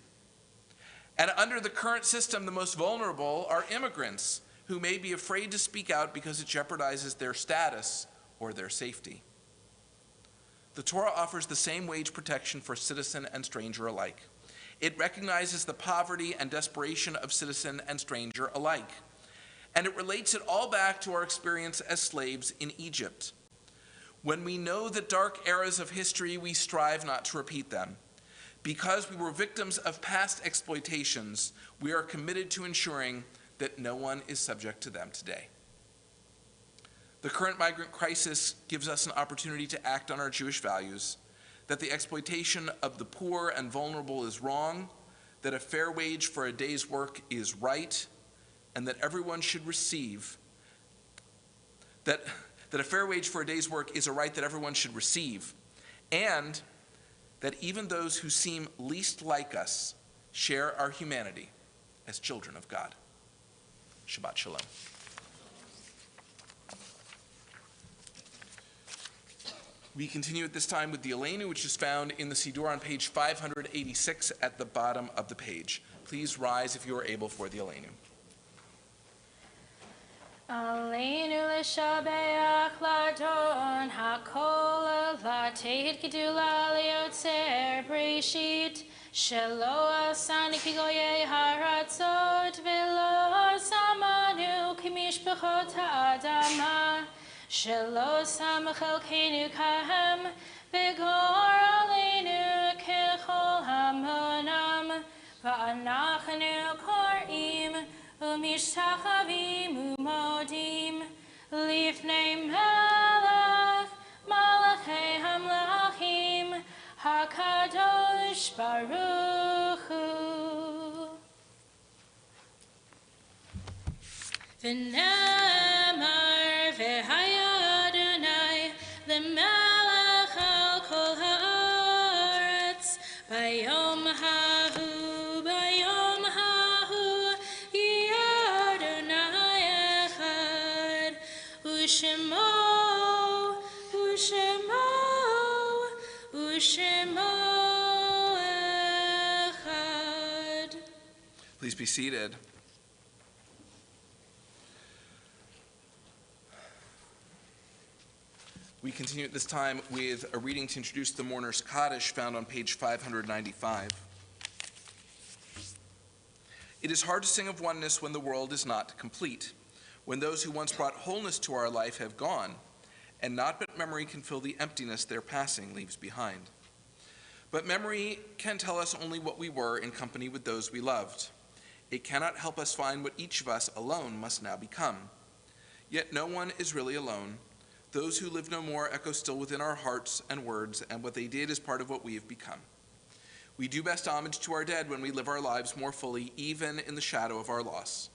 And under the current system, the most vulnerable are immigrants who may be afraid to speak out because it jeopardizes their status or their safety. The Torah offers the same wage protection for citizen and stranger alike. It recognizes the poverty and desperation of citizen and stranger alike. And it relates it all back to our experience as slaves in Egypt. When we know the dark eras of history, we strive not to repeat them. Because we were victims of past exploitations, we are committed to ensuring that no one is subject to them today. The current migrant crisis gives us an opportunity to act on our Jewish values, that the exploitation of the poor and vulnerable is wrong, that a fair wage for a day's work is right, and that everyone should receive, that a fair wage for a day's work is a right that everyone should receive, and that even those who seem least like us share our humanity as children of God. Shabbat Shalom. We continue at this time with the Aleinu, which is found in the Siddur on page 586 at the bottom of the page. Please rise if you are able for the Aleinu. Aleinu l'shabeach l'adon hakol l'ateit gedula liotzer breshit shelo asani kigoyei haratzot velo samanu kimishpachot ha'adama shelo samach elkeinu kahem v'gor aleinu kechol hamonam ואנחנו קוראים ומשתחווים ומודים לפני מלך מלכי המלכים הקדוש ברוך הוא. ונאמר והיה אדוני למלך על כל הארץ ביום ההוא יהיה אדוני אחד ושמו אחד. Please be seated. We continue at this time with a reading to introduce the mourner's Kaddish found on page 595. It is hard to sing of oneness when the world is not complete, when those who once brought wholeness to our life have gone, and naught but memory can fill the emptiness their passing leaves behind. But memory can tell us only what we were in company with those we loved. It cannot help us find what each of us alone must now become. Yet no one is really alone. Those who live no more echo still within our hearts and words, and what they did is part of what we have become. We do best homage to our dead when we live our lives more fully, even in the shadow of our loss.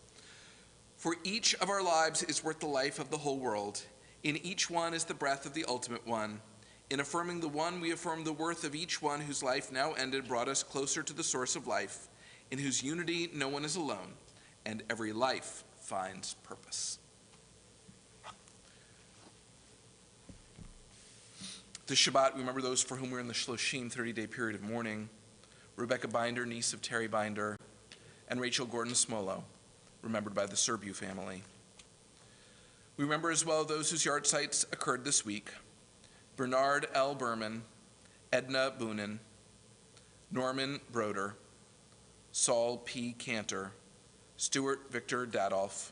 For each of our lives is worth the life of the whole world. In each one is the breath of the ultimate one. In affirming the one, we affirm the worth of each one whose life now ended brought us closer to the source of life, in whose unity no one is alone, and every life finds purpose. This Shabbat, we remember those for whom we're in the Shloshim 30-day period of mourning: Rebecca Binder, niece of Terry Binder, and Rachel Gordon Smolo, remembered by the Serbu family. We remember as well those whose yard sites occurred this week: Bernard L. Berman, Edna Boonin, Norman Broder, Saul P. Cantor, Stuart Victor Dadolf,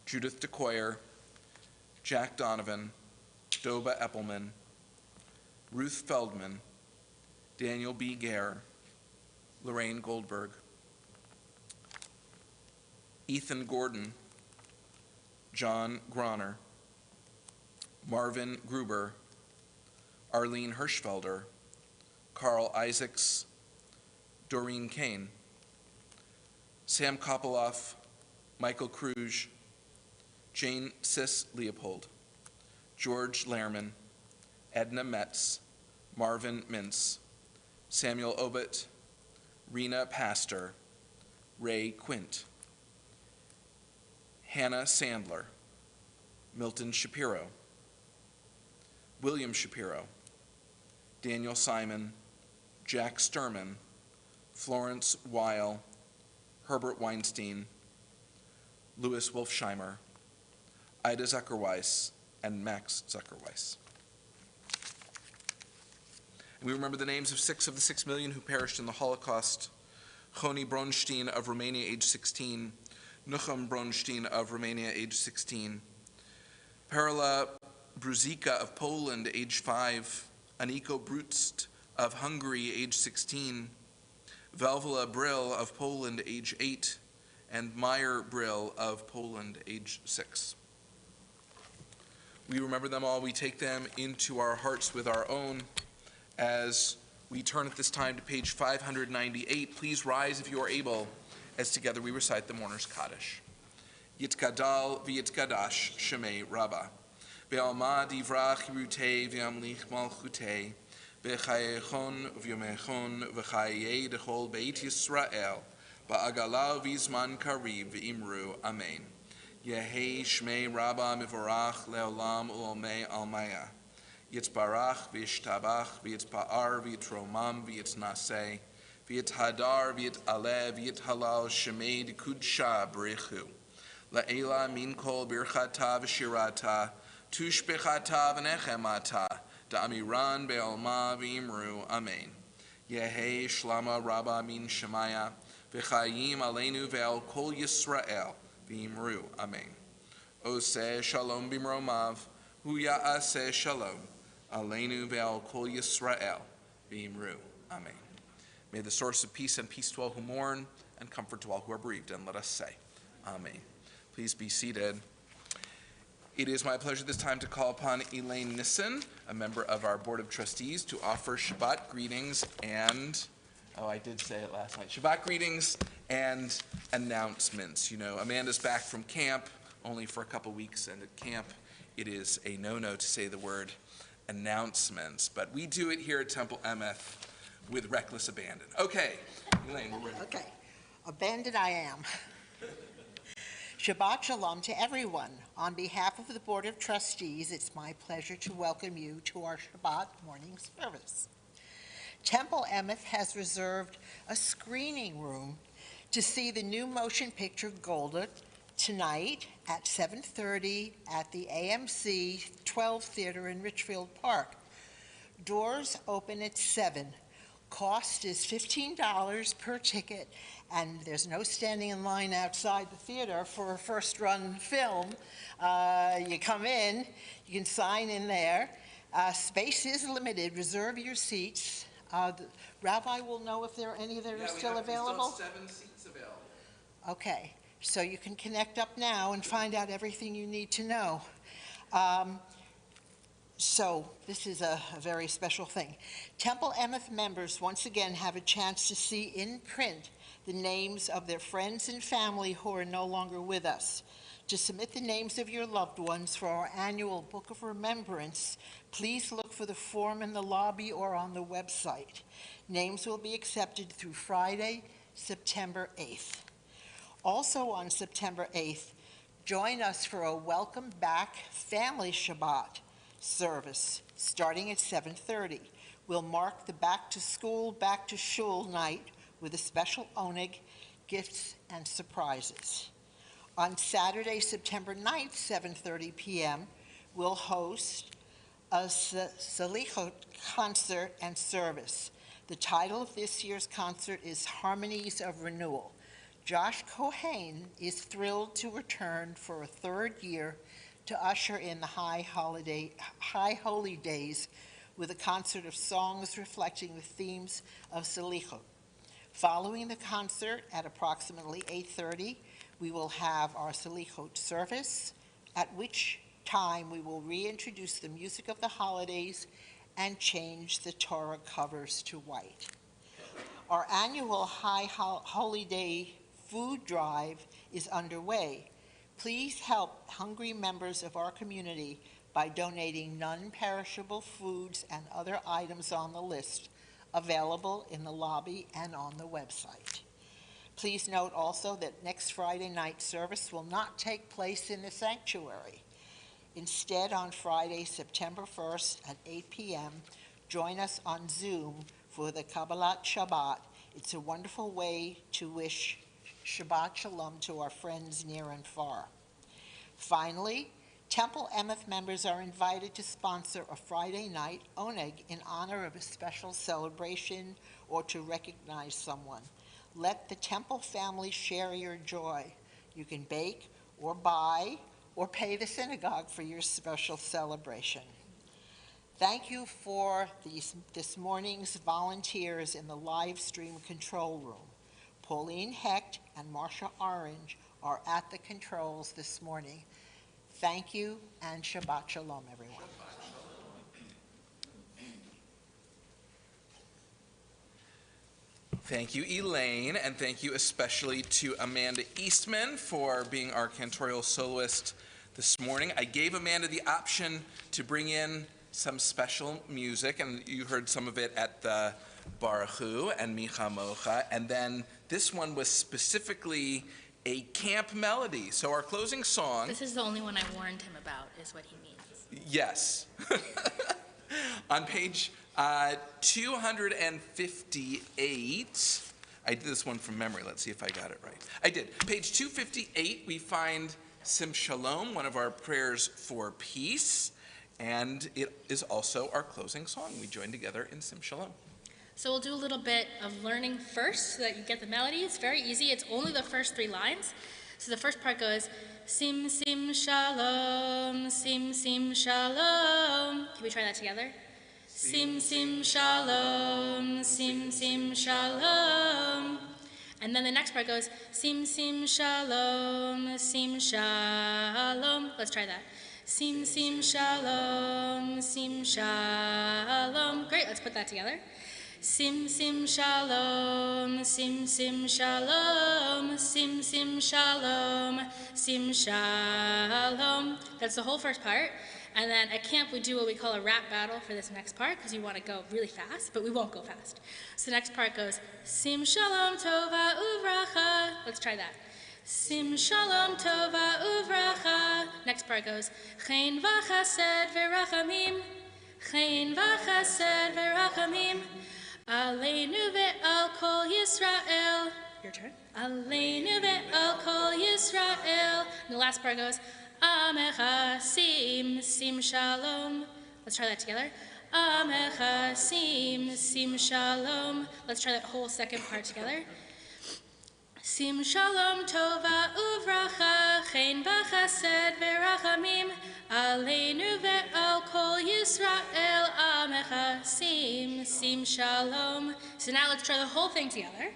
Judith DeCoyer, Jack Donovan, Doba Eppelman, Ruth Feldman, Daniel B. Gare, Lorraine Goldberg, Ethan Gordon, John Groner, Marvin Gruber, Arlene Hirschfelder, Carl Isaacs, Doreen Kane, Sam Kopoloff, Michael Kruge, Jane Sis Leopold, George Lehrman, Edna Metz, Marvin Mintz, Samuel Obit, Rena Pastor, Ray Quint, Hannah Sandler, Milton Shapiro, William Shapiro, Daniel Simon, Jack Sturman, Florence Weil, Herbert Weinstein, Louis Wolfsheimer, Ida Zuckerweiss, and Max Zuckerweiss. And we remember the names of 6 of the 6 million who perished in the Holocaust: Choni Bronstein of Romania, age 16, Nucham Bronstein of Romania, age 16, Perla Bruzika of Poland, age 5, Aniko Brutst of Hungary, age 16, Valvola Brill of Poland, age 8, and Meyer Brill of Poland, age 6. We remember them all. We take them into our hearts with our own. As we turn at this time to page 598, please rise if you are able, as together we recite the mourner's Kaddish. Yitkadal v'yitkadash Shemei Rabbah. Be'alma divrach yirutei v'yamlich malchutei. Be'chayechon v'yomechon v'chayei dechol beit Yisrael. Ba'agala v'zman kariv v'imru. Amen. Yehei Shmei Rabbah mivorach le'olam u'olmei almaya. Yitzbarach v'yishtabach v'yitzpa'ar v'yitromam v'yitznaseh v'yithadar v'yit'aleh v'yithalal Shemei d'kudsha b'richu. La'ela min kol birchata v'shirata tushbechata v'nechemata da'amiran be'alma v'imru. Amen. Yehei Shlama Rabbah min Shemaya v'chayim aleinu ve'al kol Yisrael v'imru. Amen. Oseh shalom b'mromav hu ya'aseh shalom Aleinu ve'al kol Yisrael v'imru. Amen. May the source of peace and peace to all who mourn and comfort to all who are bereaved. And let us say, Amen. Please be seated. It is my pleasure this time to call upon Elaine Nissen, a member of our Board of Trustees, to offer Shabbat greetings and, I did say it last night, Shabbat greetings and announcements. You know, Amanda's back from camp only for a couple weeks, and at camp it is a no-no to say the word announcements, but we do it here at Temple Emeth with reckless abandon. Okay, Elaine, we're ready. Okay, abandoned I am. Shabbat Shalom to everyone. On behalf of the Board of Trustees, it's my pleasure to welcome you to our Shabbat morning service. Temple Emeth has reserved a screening room to see the new motion picture Golda tonight at 7:30 at the AMC 12 Theater in Richfield Park. Doors open at 7. Cost is $15 per ticket, and there's no standing in line outside the theater for a first-run film. You come in, you can sign in there. Space is limited. Reserve your seats. The Rabbi will know if there are any that are still available. We still have 7 seats available. Okay, so you can connect up now and find out everything you need to know. So this is a very special thing. Temple Emeth members once again have a chance to see in print the names of their friends and family who are no longer with us. To submit the names of your loved ones for our annual Book of Remembrance, please look for the form in the lobby or on the website. Names will be accepted through Friday, September 8th. Also on September 8th, join us for a Welcome Back Family Shabbat service starting at 7:30. We'll mark the back to school, back to shul night with a special oneg, gifts, and surprises. On Saturday, September 9th, 7:30 p.m., we'll host a Salichot concert and service. The title of this year's concert is Harmonies of Renewal. Josh Cohen is thrilled to return for a third year to usher in the High Holy Days with a concert of songs reflecting the themes of Salichot. Following the concert at approximately 8:30, we will have our Salichot service, at which time we will reintroduce the music of the holidays and change the Torah covers to white. Our annual High Holy Day food drive is underway. Please help hungry members of our community by donating non-perishable foods and other items on the list available in the lobby and on the website. Please note also that next Friday night service will not take place in the sanctuary. Instead, on Friday, September 1st at 8 p.m., join us on Zoom for the Kabbalat Shabbat. It's a wonderful way to wish Shabbat Shalom to our friends near and far. Finally, Temple Emeth members are invited to sponsor a Friday night oneg in honor of a special celebration or to recognize someone. Let the Temple family share your joy. You can bake or buy or pay the synagogue for your special celebration. Thank you for this morning's volunteers in the live stream control room. Pauline Hecht and Marcia Orange are at the controls this morning. Thank you, and Shabbat Shalom, everyone. Thank you, Elaine, and thank you especially to Amanda Eastman for being our cantorial soloist this morning. I gave Amanda the option to bring in some special music, and you heard some of it at the Baruch Hu and Micha Mocha, and then this one was specifically a camp melody. So our closing song... This is the only one I warned him about, is what he means. Yes. On page 258, I did this one from memory. Let's see if I got it right. I did. Page 258, we find Sim Shalom, one of our prayers for peace, and it is also our closing song. We join together in Sim Shalom. So we'll do a little bit of learning first so that you get the melody. It's very easy. It's only the first 3 lines. So the first part goes, Sim, sim, shalom, sim, sim, shalom. Can we try that together? Sim sim shalom, sim sim shalom. And then the next part goes sim sim shalom, sim shalom. Let's try that. Sim sim shalom, sim shalom. Great, let's put that together. Sim sim shalom, sim sim shalom, sim sim shalom, sim shalom. That's the whole first part. And then at camp we do what we call a rap battle for this next part because we want to go really fast, but we won't go fast. So the next part goes sim shalom tova uvracha. Let's try that. Sim shalom tova uvracha. Next part goes chen v'chased v'rachamim, chen v'chased v'rachamim. Aleinu ve'al kol Yisrael. Your turn. Aleinu ve'al kol Yisrael. And the last part goes Amecha sim sim shalom. Let's try that together. Amecha sim sim shalom. Let's try that whole second part together. Sim shalom tova uvracha, chen v'chased v'rachamim, aleinu ve'al kol Yisrael, amecha sim sim shalom. So now let's try the whole thing together.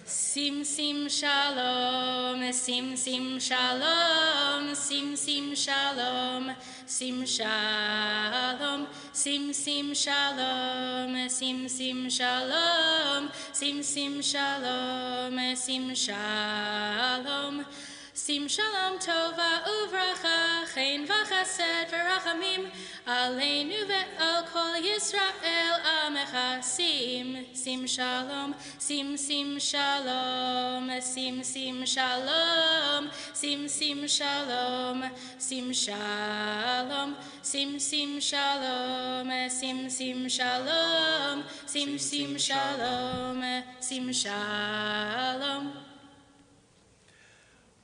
Sim sim shalom, sim sim shalom, sim sim shalom, sim shalom, sim sim shalom, sim sim shalom, sim sim shalom, sim shalom. Sim shalom tova uvracha, chen v'chased v'rachamim, aleinu ve'al kol Yisrael, amecha sim sim shalom, sim sim shalom, sim sim shalom, sim sim shalom, sim shalom, sim sim shalom, sim sim shalom, sim sim shalom, sim shalom.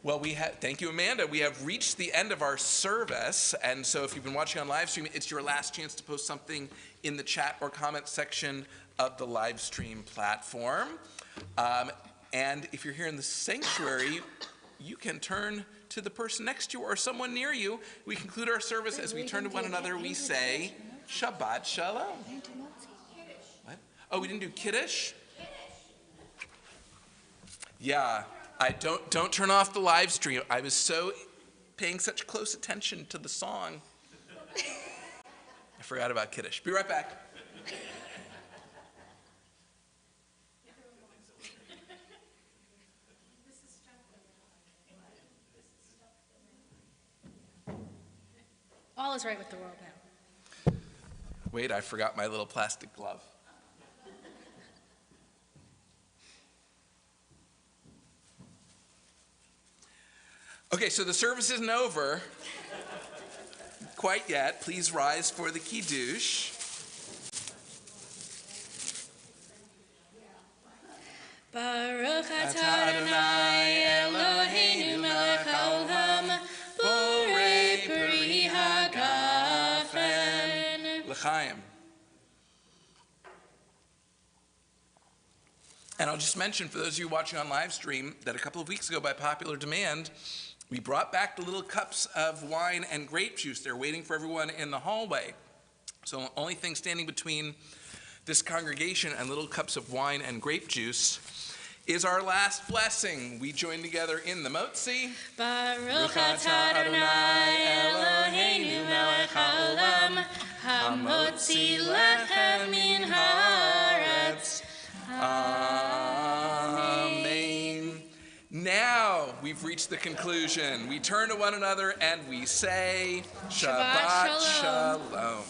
Well, thank you, Amanda. We have reached the end of our service, and so if you've been watching on live stream, it's your last chance to post something in the chat or comment section of the live stream platform. And if you're here in the sanctuary, you can turn to the person next to you or someone near you. We conclude our service as we turn to one another. We say, Shabbat Shalom. What? Oh, we didn't do Kiddush? Yeah. Don't turn off the live stream. I was so paying such close attention to the song. I forgot about Kiddush. Be right back. All is right with the world now. Wait, I forgot my little plastic glove. Okay, so the service isn't over quite yet. Please rise for the Kiddush. Baruch atah Adonai Eloheinu melech haolam, borei peri hagafen. L'chaim. And I'll just mention for those of you watching on live stream that a couple of weeks ago, by popular demand, we brought back the little cups of wine and grape juice. They're waiting for everyone in the hallway. So the only thing standing between this congregation and little cups of wine and grape juice is our last blessing. We join together in the Motzi. Baruch atah Adonai Eloheinu melech haolam, hamotzi lechem min haaretz. Amen. Now we've reached the conclusion. We turn to one another and we say, Shabbat Shalom.